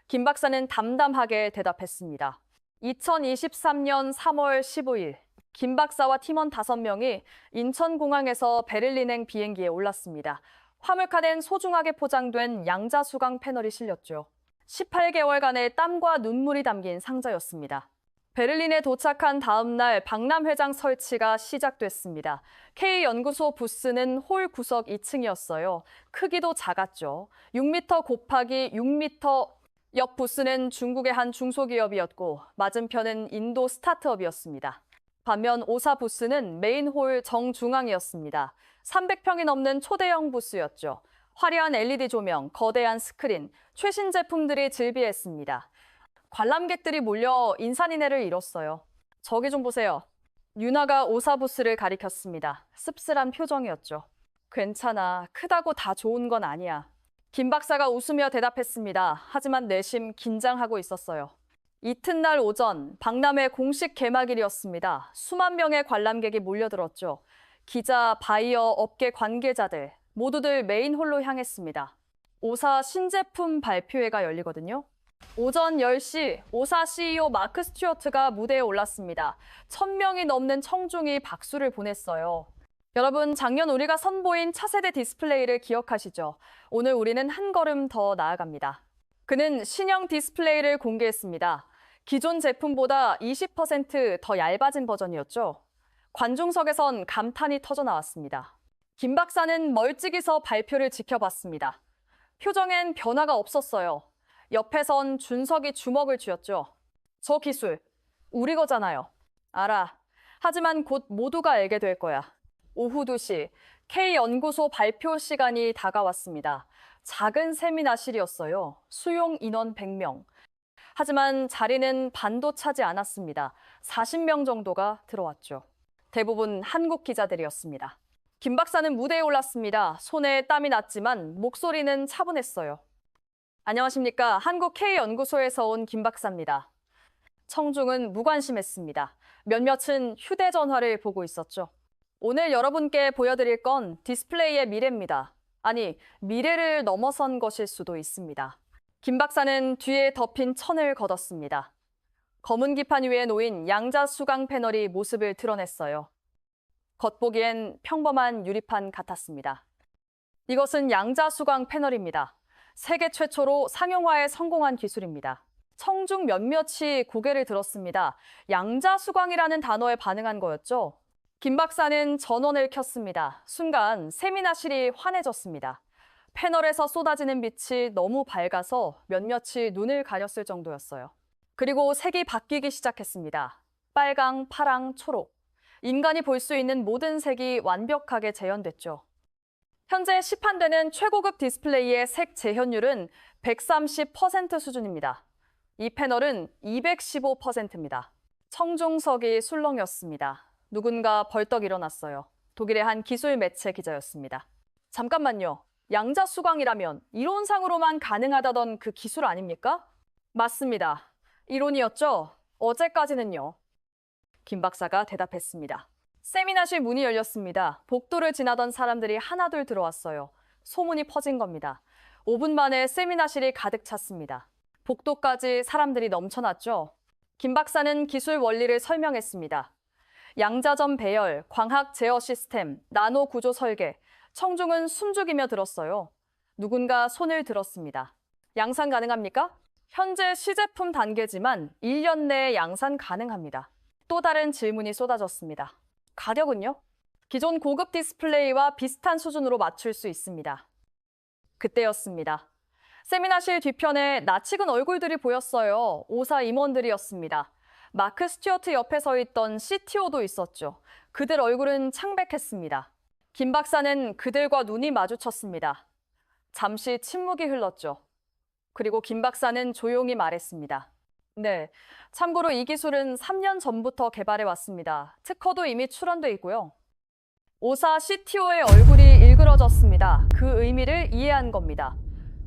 김 박사는 담담하게 대답했습니다. 2023년 3월 15일, 김 박사와 팀원 5명이 인천공항에서 베를린행 비행기에 올랐습니다. 화물칸엔 소중하게 포장된 양자수광 패널이 실렸죠. 18개월간의 땀과 눈물이 담긴 상자였습니다. 베를린에 도착한 다음 날 박람회장 설치가 시작됐습니다. K연구소 부스는 홀 구석 2층이었어요. 크기도 작았죠. 6m 곱하기 6m. 옆 부스는 중국의 한 중소기업이었고 맞은편은 인도 스타트업이었습니다. 반면 오사 부스는 메인 홀 정중앙이었습니다. 300평이 넘는 초대형 부스였죠. 화려한 LED 조명, 거대한 스크린, 최신 제품들이 즐비했습니다. 관람객들이 몰려 인산인해를 이뤘어요. 저기 좀 보세요. 윤아가 오사 부스를 가리켰습니다. 씁쓸한 표정이었죠. 괜찮아. 크다고 다 좋은 건 아니야. 김 박사가 웃으며 대답했습니다. 하지만 내심 긴장하고 있었어요. 이튿날 오전 박람회 공식 개막일이었습니다. 수만 명의 관람객이 몰려들었죠. 기자, 바이어, 업계 관계자들 모두들 메인홀로 향했습니다. 오사 신제품 발표회가 열리거든요. 오전 10시 오사 CEO 마크 스튜어트가 무대에 올랐습니다. 1,000명이 넘는 청중이 박수를 보냈어요. 여러분, 작년 우리가 선보인 차세대 디스플레이를 기억하시죠? 오늘 우리는 한 걸음 더 나아갑니다. 그는 신형 디스플레이를 공개했습니다. 기존 제품보다 20%더 얇아진 버전이었죠. 관중석에선 감탄이 터져 나왔습니다. 김 박사는 멀찍이 서 발표를 지켜봤습니다. 표정엔 변화가 없었어요. 옆에선 준석이 주먹을 쥐었죠. 저 기술, 우리 거잖아요. 알아. 하지만 곧 모두가 알게 될 거야. 오후 2시, K연구소 발표 시간이 다가왔습니다. 작은 세미나실이었어요. 수용 인원 100명. 하지만 자리는 반도 차지 않았습니다. 40명 정도가 들어왔죠. 대부분 한국 기자들이었습니다. 김 박사는 무대에 올랐습니다. 손에 땀이 났지만 목소리는 차분했어요. 안녕하십니까. 한국 K연구소에서 온 김 박사입니다. 청중은 무관심했습니다. 몇몇은 휴대전화를 보고 있었죠. 오늘 여러분께 보여드릴 건 디스플레이의 미래입니다. 아니, 미래를 넘어선 것일 수도 있습니다. 김 박사는 뒤에 덮인 천을 걷었습니다. 검은 기판 위에 놓인 양자 수강 패널이 모습을 드러냈어요. 겉보기엔 평범한 유리판 같았습니다. 이것은 양자 수강 패널입니다. 세계 최초로 상용화에 성공한 기술입니다. 청중 몇몇이 고개를 들었습니다. 양자 수강이라는 단어에 반응한 거였죠. 김 박사는 전원을 켰습니다. 순간 세미나실이 환해졌습니다. 패널에서 쏟아지는 빛이 너무 밝아서 몇몇이 눈을 가렸을 정도였어요. 그리고 색이 바뀌기 시작했습니다. 빨강, 파랑, 초록. 인간이 볼 수 있는 모든 색이 완벽하게 재현됐죠. 현재 시판되는 최고급 디스플레이의 색 재현율은 130% 수준입니다. 이 패널은 215%입니다. 청중석이 술렁였습니다. 누군가 벌떡 일어났어요. 독일의 한 기술 매체 기자였습니다. 잠깐만요. 양자 수강이라면 이론상으로만 가능하다던 그 기술 아닙니까? 맞습니다. 이론이었죠? 어제까지는요. 김 박사가 대답했습니다. 세미나실 문이 열렸습니다. 복도를 지나던 사람들이 하나둘 들어왔어요. 소문이 퍼진 겁니다. 5분 만에 세미나실이 가득 찼습니다. 복도까지 사람들이 넘쳐났죠. 김 박사는 기술 원리를 설명했습니다. 양자점 배열, 광학 제어 시스템, 나노 구조 설계. 청중은 숨죽이며 들었어요. 누군가 손을 들었습니다. 양산 가능합니까? 현재 시제품 단계지만 1년 내에 양산 가능합니다. 또 다른 질문이 쏟아졌습니다. 가격은요? 기존 고급 디스플레이와 비슷한 수준으로 맞출 수 있습니다. 그때였습니다. 세미나실 뒤편에 낯익은 얼굴들이 보였어요. 오사 임원들이었습니다. 마크 스튜어트 옆에 서 있던 CTO도 있었죠. 그들 얼굴은 창백했습니다. 김 박사는 그들과 눈이 마주쳤습니다. 잠시 침묵이 흘렀죠. 그리고 김 박사는 조용히 말했습니다. 네, 참고로 이 기술은 3년 전부터 개발해 왔습니다. 특허도 이미 출원돼 있고요. 오사 CTO의 얼굴이 일그러졌습니다. 그 의미를 이해한 겁니다.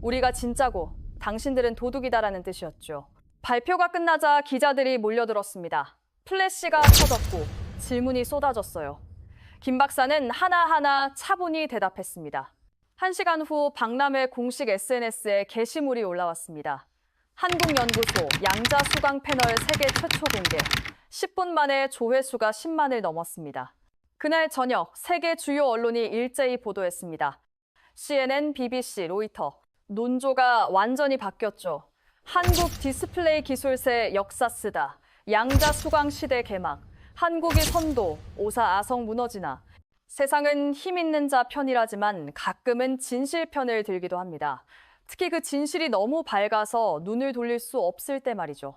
우리가 진짜고 당신들은 도둑이다라는 뜻이었죠. 발표가 끝나자 기자들이 몰려들었습니다. 플래시가 터졌고 질문이 쏟아졌어요. 김 박사는 하나하나 차분히 대답했습니다. 1시간 후 박람회 공식 SNS에 게시물이 올라왔습니다. 한국연구소 양자 수강 패널 세계 최초 공개. 10분 만에 조회수가 10만을 넘었습니다. 그날 저녁 세계 주요 언론이 일제히 보도했습니다. CNN, BBC, 로이터. 논조가 완전히 바뀌었죠. 한국 디스플레이 기술세 역사 쓰다. 양자 수강 시대 개막. 한국이 선도. 오사 아성 무너지나. 세상은 힘 있는 자 편이라지만 가끔은 진실 편을 들기도 합니다. 특히 그 진실이 너무 밝아서 눈을 돌릴 수 없을 때 말이죠.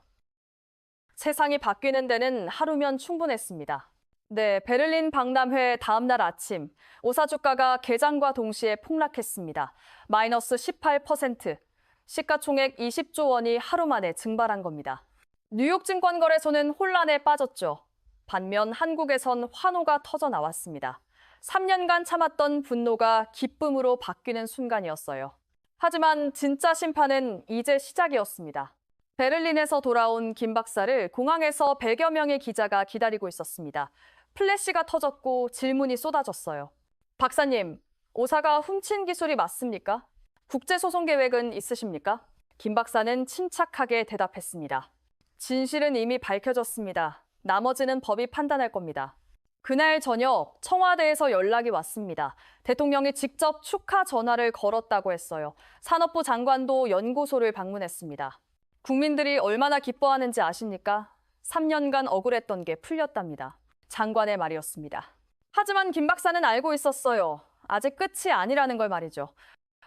세상이 바뀌는 데는 하루면 충분했습니다. 네, 베를린 박람회 다음 날 아침 오사 주가가 개장과 동시에 폭락했습니다. 마이너스 18%, 시가총액 20조 원이 하루 만에 증발한 겁니다. 뉴욕 증권거래소는 혼란에 빠졌죠. 반면 한국에선 환호가 터져 나왔습니다. 3년간 참았던 분노가 기쁨으로 바뀌는 순간이었어요. 하지만 진짜 심판은 이제 시작이었습니다. 베를린에서 돌아온 김 박사를 공항에서 100여 명의 기자가 기다리고 있었습니다. 플래시가 터졌고 질문이 쏟아졌어요. 박사님, 오사가 훔친 기술이 맞습니까? 국제소송 계획은 있으십니까? 김 박사는 침착하게 대답했습니다. 진실은 이미 밝혀졌습니다. 나머지는 법이 판단할 겁니다. 그날 저녁 청와대에서 연락이 왔습니다. 대통령이 직접 축하 전화를 걸었다고 했어요. 산업부 장관도 연구소를 방문했습니다. 국민들이 얼마나 기뻐하는지 아십니까? 3년간 억울했던 게 풀렸답니다. 장관의 말이었습니다. 하지만 김 박사는 알고 있었어요. 아직 끝이 아니라는 걸 말이죠.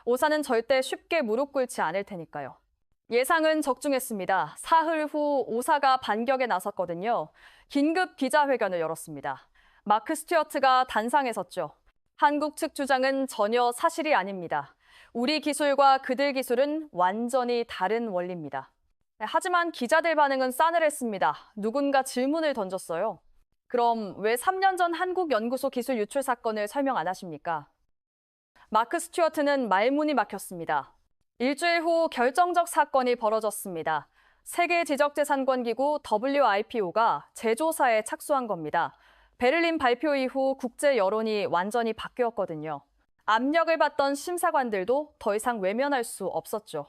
오사는 절대 쉽게 무릎 꿇지 않을 테니까요. 예상은 적중했습니다. 사흘 후 오사가 반격에 나섰거든요. 긴급 기자회견을 열었습니다. 마크 스튜어트가 단상에 섰죠. 한국 측 주장은 전혀 사실이 아닙니다. 우리 기술과 그들 기술은 완전히 다른 원리입니다. 하지만 기자들 반응은 싸늘했습니다. 누군가 질문을 던졌어요. 그럼 왜 3년 전 한국연구소 기술 유출 사건을 설명 안 하십니까? 마크 스튜어트는 말문이 막혔습니다. 일주일 후 결정적 사건이 벌어졌습니다. 세계지적재산권기구 WIPO가 재조사에 착수한 겁니다. 베를린 발표 이후 국제 여론이 완전히 바뀌었거든요. 압력을 받던 심사관들도 더 이상 외면할 수 없었죠.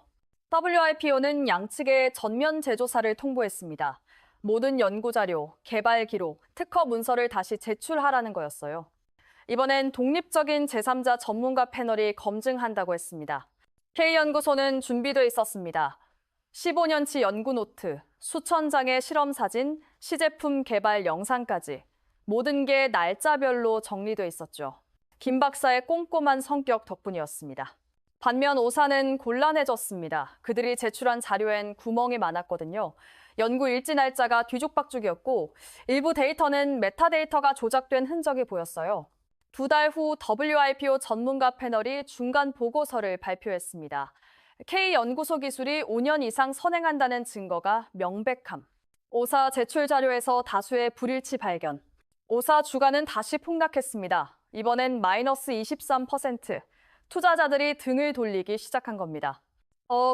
WIPO는 양측의 전면 재조사를 통보했습니다. 모든 연구자료, 개발 기록, 특허 문서를 다시 제출하라는 거였어요. 이번엔 독립적인 제3자 전문가 패널이 검증한다고 했습니다. K연구소는 준비돼 있었습니다. 15년치 연구 노트, 수천 장의 실험 사진, 시제품 개발 영상까지 모든 게 날짜별로 정리돼 있었죠. 김 박사의 꼼꼼한 성격 덕분이었습니다. 반면 오사는 곤란해졌습니다. 그들이 제출한 자료엔 구멍이 많았거든요. 연구 일지 날짜가 뒤죽박죽이었고 일부 데이터는 메타데이터가 조작된 흔적이 보였어요. 2달 후 WIPO 전문가 패널이 중간 보고서를 발표했습니다. K연구소 기술이 5년 이상 선행한다는 증거가 명백함. 오사 제출 자료에서 다수의 불일치 발견. 오사 주가는 다시 폭락했습니다. 이번엔 마이너스 23%. 투자자들이 등을 돌리기 시작한 겁니다.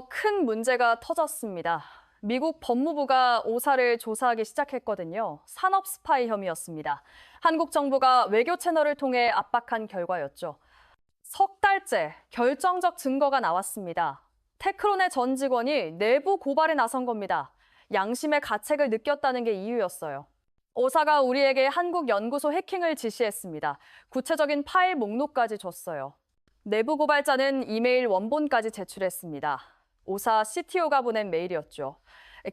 큰 문제가 터졌습니다. 미국 법무부가 오사를 조사하기 시작했거든요. 산업 스파이 혐의였습니다. 한국 정부가 외교 채널을 통해 압박한 결과였죠. 석 달째 결정적 증거가 나왔습니다. 테크론의 전 직원이 내부 고발에 나선 겁니다. 양심의 가책을 느꼈다는 게 이유였어요. 오사가 우리에게 한국 연구소 해킹을 지시했습니다. 구체적인 파일 목록까지 줬어요. 내부 고발자는 이메일 원본까지 제출했습니다. 오사 CTO가 보낸 메일이었죠.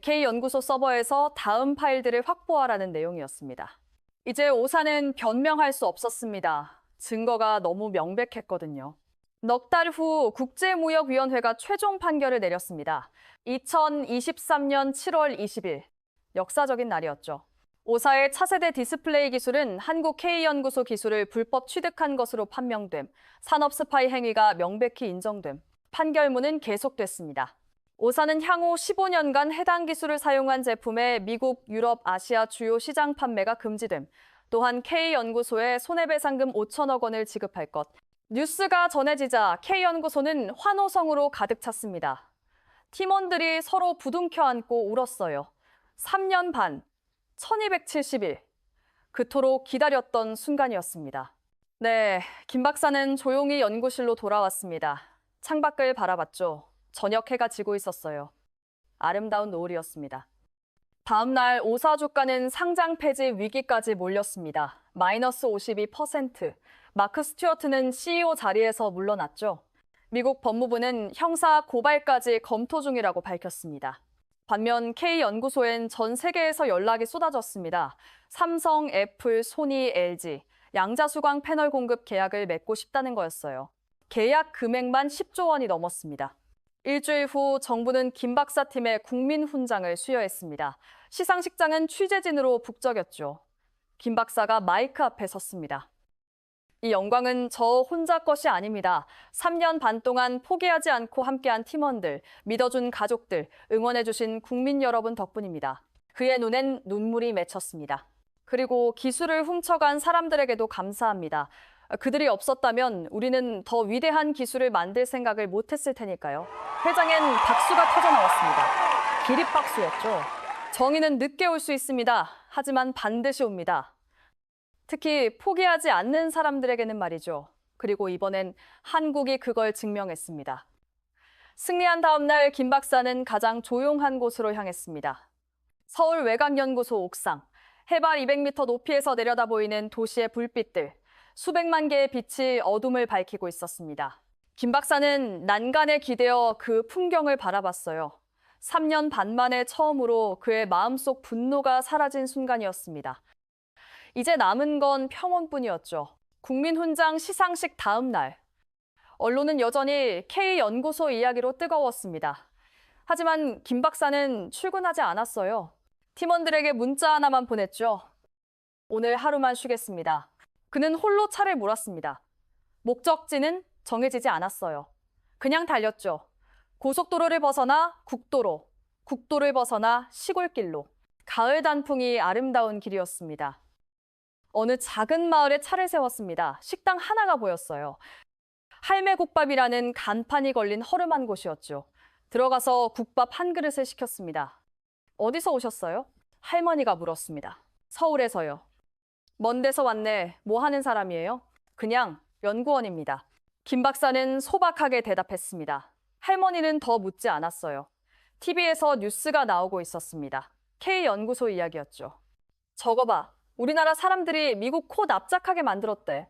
K연구소 서버에서 다음 파일들을 확보하라는 내용이었습니다. 이제 오사는 변명할 수 없었습니다. 증거가 너무 명백했거든요. 넉 달 후 국제무역위원회가 최종 판결을 내렸습니다. 2023년 7월 20일, 역사적인 날이었죠. 오사의 차세대 디스플레이 기술은 한국 K연구소 기술을 불법 취득한 것으로 판명됨, 산업 스파이 행위가 명백히 인정됨, 판결문은 계속됐습니다. 오사는 향후 15년간 해당 기술을 사용한 제품의 미국, 유럽, 아시아 주요 시장 판매가 금지됨, 또한 K연구소에 손해배상금 5천억 원을 지급할 것. 뉴스가 전해지자 K연구소는 환호성으로 가득 찼습니다. 팀원들이 서로 부둥켜 안고 울었어요. 3년 반, 1270일, 그토록 기다렸던 순간이었습니다. 네, 김 박사는 조용히 연구실로 돌아왔습니다. 창밖을 바라봤죠. 저녁 해가 지고 있었어요. 아름다운 노을이었습니다. 다음 날 오사 주가는 상장 폐지 위기까지 몰렸습니다. 마이너스 52%. 마크 스튜어트는 CEO 자리에서 물러났죠. 미국 법무부는 형사 고발까지 검토 중이라고 밝혔습니다. 반면 K연구소엔 전 세계에서 연락이 쏟아졌습니다. 삼성, 애플, 소니, LG, 양자수광 패널 공급 계약을 맺고 싶다는 거였어요. 계약 금액만 10조 원이 넘었습니다. 일주일 후 정부는 김 박사 팀의 국민훈장을 수여했습니다. 시상식장은 취재진으로 북적였죠. 김 박사가 마이크 앞에 섰습니다. 이 영광은 저 혼자 것이 아닙니다. 3년 반 동안 포기하지 않고 함께한 팀원들, 믿어준 가족들, 응원해주신 국민 여러분 덕분입니다. 그의 눈엔 눈물이 맺혔습니다. 그리고 기술을 훔쳐간 사람들에게도 감사합니다. 그들이 없었다면 우리는 더 위대한 기술을 만들 생각을 못했을 테니까요. 회장엔 박수가 터져나왔습니다. 기립박수였죠. 정의는 늦게 올 수 있습니다. 하지만 반드시 옵니다. 특히 포기하지 않는 사람들에게는 말이죠. 그리고 이번엔 한국이 그걸 증명했습니다. 승리한 다음 날 김 박사는 가장 조용한 곳으로 향했습니다. 서울 외곽연구소 옥상. 해발 200m 높이에서 내려다 보이는 도시의 불빛들, 수백만 개의 빛이 어둠을 밝히고 있었습니다. 김 박사는 난간에 기대어 그 풍경을 바라봤어요. 3년 반 만에 처음으로 그의 마음속 분노가 사라진 순간이었습니다. 이제 남은 건 평온뿐이었죠. 국민훈장 시상식 다음 날, 언론은 여전히 K연구소 이야기로 뜨거웠습니다. 하지만 김 박사는 출근하지 않았어요. 팀원들에게 문자 하나만 보냈죠. 오늘 하루만 쉬겠습니다. 그는 홀로 차를 몰았습니다. 목적지는 정해지지 않았어요. 그냥 달렸죠. 고속도로를 벗어나 국도로, 국도를 벗어나 시골길로. 가을 단풍이 아름다운 길이었습니다. 어느 작은 마을에 차를 세웠습니다. 식당 하나가 보였어요. 할매국밥이라는 간판이 걸린 허름한 곳이었죠. 들어가서 국밥 한 그릇을 시켰습니다. 어디서 오셨어요? 할머니가 물었습니다. 서울에서요. 먼 데서 왔네. 뭐 하는 사람이에요? 그냥 연구원입니다. 김 박사는 소박하게 대답했습니다. 할머니는 더 묻지 않았어요. TV에서 뉴스가 나오고 있었습니다. K연구소 이야기였죠. 저거 봐. 우리나라 사람들이 미국 코 납작하게 만들었대.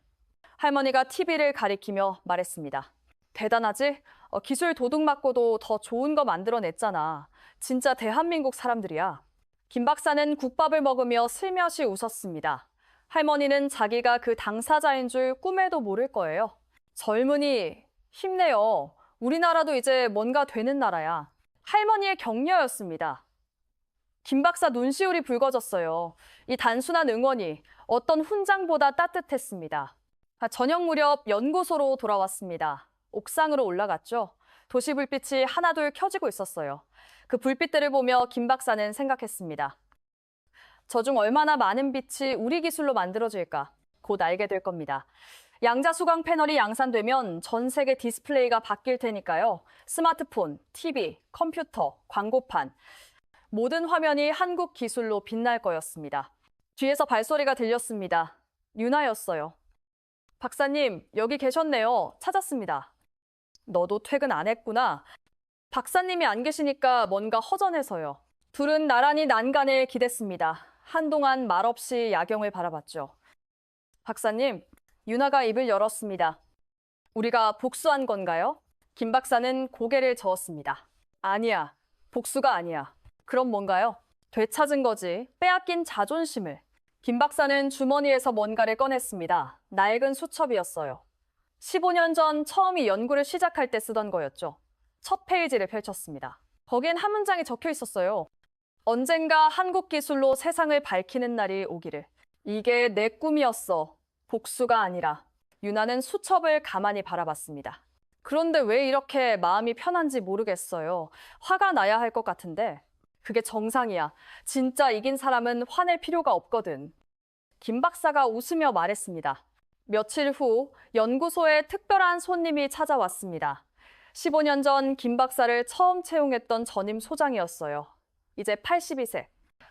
할머니가 TV를 가리키며 말했습니다. 대단하지? 기술 도둑 맞고도 더 좋은 거 만들어냈잖아. 진짜 대한민국 사람들이야. 김 박사는 국밥을 먹으며 슬며시 웃었습니다. 할머니는 자기가 그 당사자인 줄 꿈에도 모를 거예요. 젊은이, 힘내요. 우리나라도 이제 뭔가 되는 나라야. 할머니의 격려였습니다. 김 박사 눈시울이 붉어졌어요. 이 단순한 응원이 어떤 훈장보다 따뜻했습니다. 저녁 무렵 연구소로 돌아왔습니다. 옥상으로 올라갔죠. 도시 불빛이 하나둘 켜지고 있었어요. 그 불빛들을 보며 김 박사는 생각했습니다. 저 중 얼마나 많은 빛이 우리 기술로 만들어질까? 곧 알게 될 겁니다. 양자수광 패널이 양산되면 전 세계 디스플레이가 바뀔 테니까요. 스마트폰, TV, 컴퓨터, 광고판, 모든 화면이 한국 기술로 빛날 거였습니다. 뒤에서 발소리가 들렸습니다. 유나였어요. 박사님, 여기 계셨네요. 찾았습니다. 너도 퇴근 안 했구나. 박사님이 안 계시니까 뭔가 허전해서요. 둘은 나란히 난간에 기댔습니다. 한동안 말없이 야경을 바라봤죠. 박사님, 유나가 입을 열었습니다. 우리가 복수한 건가요? 김 박사는 고개를 저었습니다. 아니야, 복수가 아니야. 그럼 뭔가요? 되찾은 거지. 빼앗긴 자존심을. 김 박사는 주머니에서 뭔가를 꺼냈습니다. 낡은 수첩이었어요. 15년 전 처음 이 연구를 시작할 때 쓰던 거였죠. 첫 페이지를 펼쳤습니다. 거기엔 한 문장이 적혀 있었어요. 언젠가 한국 기술로 세상을 밝히는 날이 오기를. 이게 내 꿈이었어. 복수가 아니라. 유나는 수첩을 가만히 바라봤습니다. 그런데 왜 이렇게 마음이 편한지 모르겠어요. 화가 나야 할 것 같은데. 그게 정상이야. 진짜 이긴 사람은 화낼 필요가 없거든. 김 박사가 웃으며 말했습니다. 며칠 후 연구소에 특별한 손님이 찾아왔습니다. 15년 전 김 박사를 처음 채용했던 전임 소장이었어요. 이제 82세.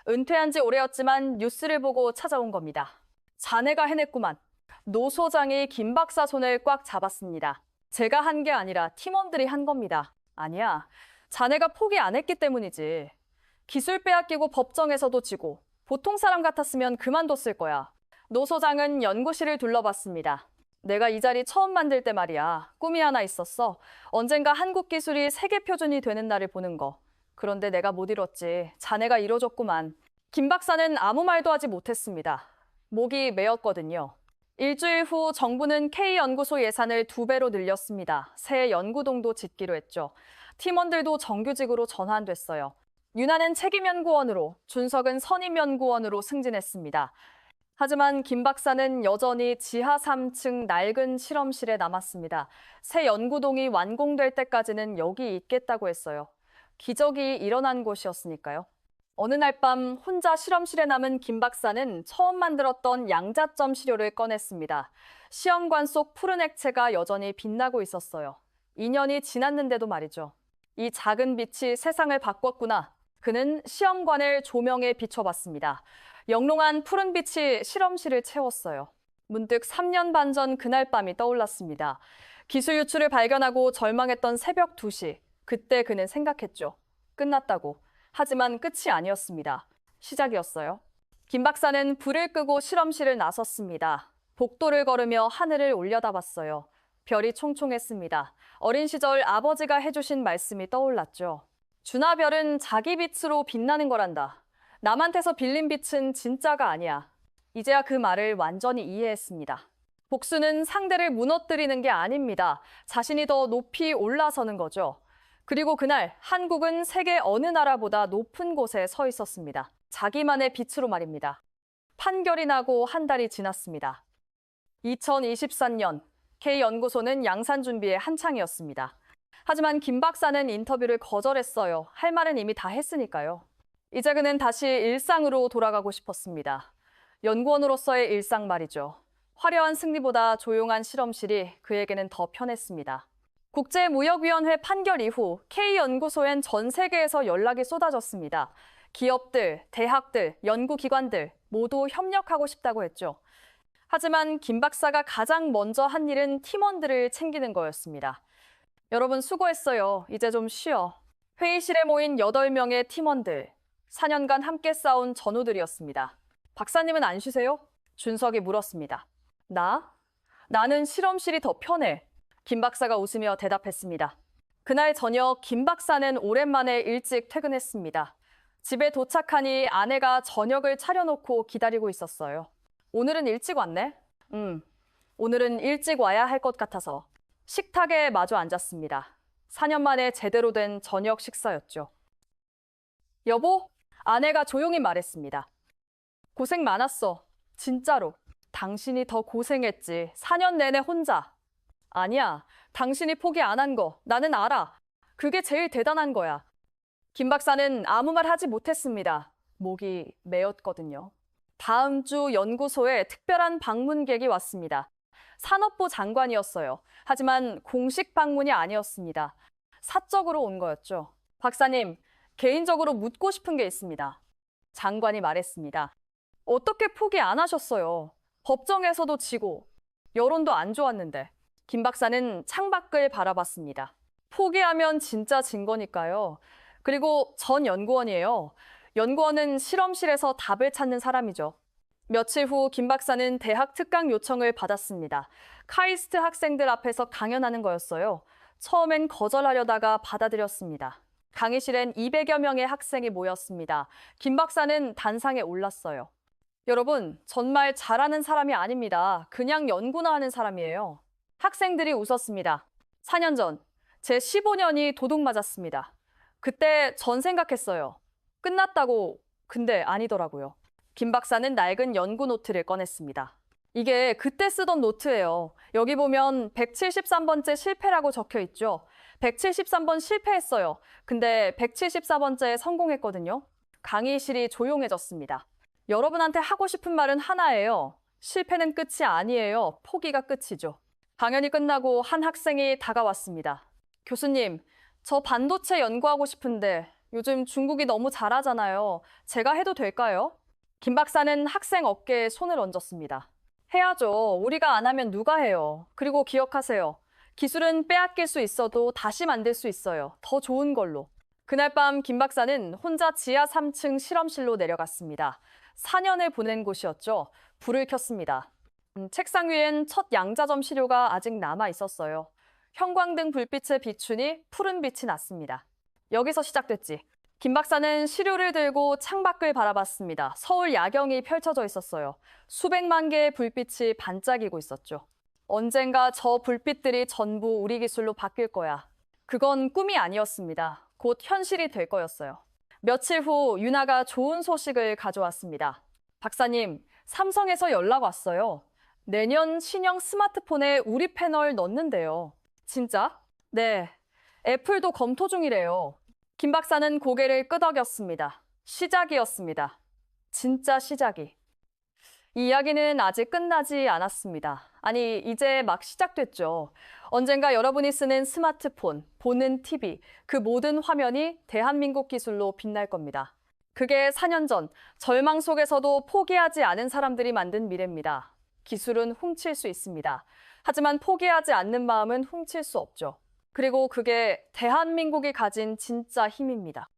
은퇴한 지 오래였지만 뉴스를 보고 찾아온 겁니다. 자네가 해냈구만. 노 소장이 김 박사 손을 꽉 잡았습니다. 제가 한 게 아니라 팀원들이 한 겁니다. 아니야. 자네가 포기 안 했기 때문이지. 기술 빼앗기고 법정에서도 지고 보통 사람 같았으면 그만뒀을 거야. 노 소장은 연구실을 둘러봤습니다. 내가 이 자리 처음 만들 때 말이야. 꿈이 하나 있었어. 언젠가 한국 기술이 세계 표준이 되는 날을 보는 거. 그런데 내가 못 이뤘지. 자네가 이뤄줬구만. 김 박사는 아무 말도 하지 못했습니다. 목이 메었거든요. 일주일 후 정부는 K연구소 예산을 2배로 늘렸습니다. 새 연구동도 짓기로 했죠. 팀원들도 정규직으로 전환됐어요. 유나는 책임연구원으로, 준석은 선임연구원으로 승진했습니다. 하지만 김 박사는 여전히 지하 3층 낡은 실험실에 남았습니다. 새 연구동이 완공될 때까지는 여기 있겠다고 했어요. 기적이 일어난 곳이었으니까요. 어느 날 밤 혼자 실험실에 남은 김 박사는 처음 만들었던 양자점 시료를 꺼냈습니다. 시험관 속 푸른 액체가 여전히 빛나고 있었어요. 2년이 지났는데도 말이죠. 이 작은 빛이 세상을 바꿨구나. 그는 시험관을 조명에 비춰봤습니다. 영롱한 푸른 빛이 실험실을 채웠어요. 문득 3년 반 전 그날 밤이 떠올랐습니다. 기술 유출을 발견하고 절망했던 새벽 2시. 그때 그는 생각했죠. 끝났다고. 하지만 끝이 아니었습니다. 시작이었어요. 김 박사는 불을 끄고 실험실을 나섰습니다. 복도를 걸으며 하늘을 올려다봤어요. 별이 총총했습니다. 어린 시절 아버지가 해주신 말씀이 떠올랐죠. 준하 별은 자기 빛으로 빛나는 거란다. 남한테서 빌린 빛은 진짜가 아니야. 이제야 그 말을 완전히 이해했습니다. 복수는 상대를 무너뜨리는 게 아닙니다. 자신이 더 높이 올라서는 거죠. 그리고 그날 한국은 세계 어느 나라보다 높은 곳에 서 있었습니다. 자기만의 빛으로 말입니다. 판결이 나고 한 달이 지났습니다. 2024년 K연구소는 양산 준비에 한창이었습니다. 하지만 김 박사는 인터뷰를 거절했어요. 할 말은 이미 다 했으니까요. 이제 그는 다시 일상으로 돌아가고 싶었습니다. 연구원으로서의 일상 말이죠. 화려한 승리보다 조용한 실험실이 그에게는 더 편했습니다. 국제무역위원회 판결 이후 K연구소엔 전 세계에서 연락이 쏟아졌습니다. 기업들, 대학들, 연구기관들 모두 협력하고 싶다고 했죠. 하지만 김 박사가 가장 먼저 한 일은 팀원들을 챙기는 거였습니다. 여러분 수고했어요. 이제 좀 쉬어. 회의실에 모인 8명의 팀원들. 4년간 함께 싸운 전우들이었습니다. 박사님은 안 쉬세요? 준석이 물었습니다. 나는 실험실이 더 편해. 김 박사가 웃으며 대답했습니다. 그날 저녁 김 박사는 오랜만에 일찍 퇴근했습니다. 집에 도착하니 아내가 저녁을 차려놓고 기다리고 있었어요. 오늘은 일찍 왔네? 오늘은 일찍 와야 할 것 같아서. 식탁에 마주 앉았습니다. 4년 만에 제대로 된 저녁 식사였죠. 여보? 아내가 조용히 말했습니다. 고생 많았어. 진짜로. 당신이 더 고생했지. 4년 내내 혼자. 아니야. 당신이 포기 안 한 거 나는 알아. 그게 제일 대단한 거야. 김 박사는 아무 말 하지 못했습니다. 목이 메었거든요. 다음 주 연구소에 특별한 방문객이 왔습니다. 산업부 장관이었어요. 하지만 공식 방문이 아니었습니다. 사적으로 온 거였죠. 박사님, 개인적으로 묻고 싶은 게 있습니다. 장관이 말했습니다. 어떻게 포기 안 하셨어요? 법정에서도 지고 여론도 안 좋았는데. 김 박사는 창밖을 바라봤습니다. 포기하면 진짜 진 거니까요. 그리고 전 연구원이에요. 연구원은 실험실에서 답을 찾는 사람이죠. 며칠 후 김 박사는 대학 특강 요청을 받았습니다. 카이스트 학생들 앞에서 강연하는 거였어요. 처음엔 거절하려다가 받아들였습니다. 강의실엔 200여 명의 학생이 모였습니다. 김 박사는 단상에 올랐어요. 여러분, 정말 잘하는 사람이 아닙니다. 그냥 연구나 하는 사람이에요. 학생들이 웃었습니다. 4년 전, 제 15년이 도둑 맞았습니다. 그때 전 생각했어요. 끝났다고. 근데 아니더라고요. 김 박사는 낡은 연구 노트를 꺼냈습니다. 이게 그때 쓰던 노트예요. 여기 보면 173번째 실패라고 적혀 있죠. 173번 실패했어요. 근데 174번째에 성공했거든요. 강의실이 조용해졌습니다. 여러분한테 하고 싶은 말은 하나예요. 실패는 끝이 아니에요. 포기가 끝이죠. 강연이 끝나고 한 학생이 다가왔습니다. 교수님, 저 반도체 연구하고 싶은데 요즘 중국이 너무 잘하잖아요. 제가 해도 될까요? 김 박사는 학생 어깨에 손을 얹었습니다. 해야죠. 우리가 안 하면 누가 해요. 그리고 기억하세요. 기술은 빼앗길 수 있어도 다시 만들 수 있어요. 더 좋은 걸로. 그날 밤 김 박사는 혼자 지하 3층 실험실로 내려갔습니다. 4년을 보낸 곳이었죠. 불을 켰습니다. 책상 위엔 첫 양자점 시료가 아직 남아 있었어요. 형광등 불빛에 비추니 푸른 빛이 났습니다. 여기서 시작됐지. 김 박사는 시료를 들고 창밖을 바라봤습니다. 서울 야경이 펼쳐져 있었어요. 수백만 개의 불빛이 반짝이고 있었죠. 언젠가 저 불빛들이 전부 우리 기술로 바뀔 거야. 그건 꿈이 아니었습니다. 곧 현실이 될 거였어요. 며칠 후 윤아가 좋은 소식을 가져왔습니다. 박사님, 삼성에서 연락 왔어요. 내년 신형 스마트폰에 우리 패널 넣는데요. 진짜? 네. 애플도 검토 중이래요. 김 박사는 고개를 끄덕였습니다. 시작이었습니다. 진짜 시작이. 이 이야기는 아직 끝나지 않았습니다. 아니, 이제 막 시작됐죠. 언젠가 여러분이 쓰는 스마트폰, 보는 TV, 그 모든 화면이 대한민국 기술로 빛날 겁니다. 그게 4년 전 절망 속에서도 포기하지 않은 사람들이 만든 미래입니다. 기술은 훔칠 수 있습니다. 하지만 포기하지 않는 마음은 훔칠 수 없죠. 그리고 그게 대한민국이 가진 진짜 힘입니다.